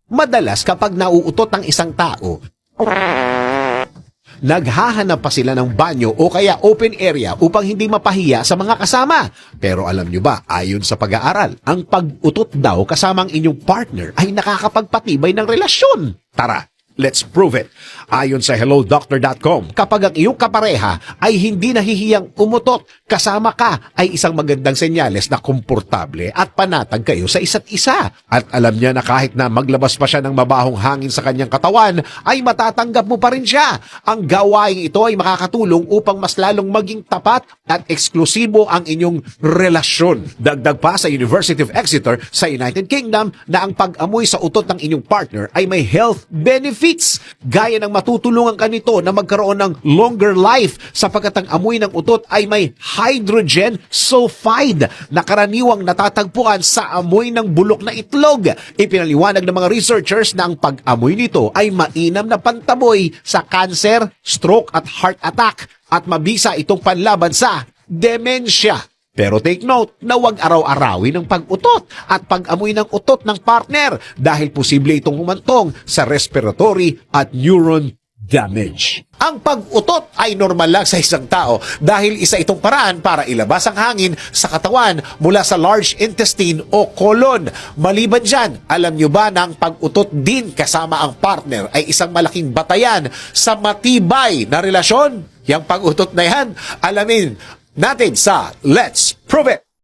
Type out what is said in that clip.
Madalas kapag nauutot ang isang tao, naghahanap pa sila ng banyo o kaya open area upang hindi mapahiya sa mga kasama. Pero alam nyo ba, ayon sa pag-aaral, ang pag-utot daw kasamang inyong partner ay nakakapagpatibay ng relasyon. Tara, let's prove it. Ayon sa hellodoctor.com, kapag ang iyong kapareha ay hindi nahihiyang umutot kasama ka, ay isang magandang senyales na komportable at panatag kayo sa isa't isa. At alam niya na kahit na maglabas pa siya ng mabahong hangin sa kanyang katawan, ay matatanggap mo pa rin siya. Ang gawaing ito ay makakatulong upang mas lalong maging tapat at eksklusibo ang inyong relasyon. Dagdag pa sa University of Exeter sa United Kingdom na ang pag-amoy sa utot ng inyong partner ay may health benefits, gaya ng matutulungan ka nito na magkaroon ng longer life sapagkat ang amoy ng utot ay may hydrogen sulfide na karaniwang natatagpuan sa amoy ng bulok na itlog. Ipinaliwanag ng mga researchers na ang pag-amoy nito ay mainam na pantaboy sa cancer, stroke at heart attack at mabisa itong panlaban sa demensya. Pero take note na huwag araw-arawin ang pag-utot at pag-amoy ng utot ng partner dahil posible itong humantong sa respiratory at neuron damage. Ang pag-utot ay normal lang sa isang tao dahil isa itong paraan para ilabas ang hangin sa katawan mula sa large intestine o colon. Maliban dyan, alam nyo ba na ang pag-utot din kasama ang partner ay isang malaking batayan sa matibay na relasyon? Yang pag-utot na yan, alamin natin sa Let's Prove It!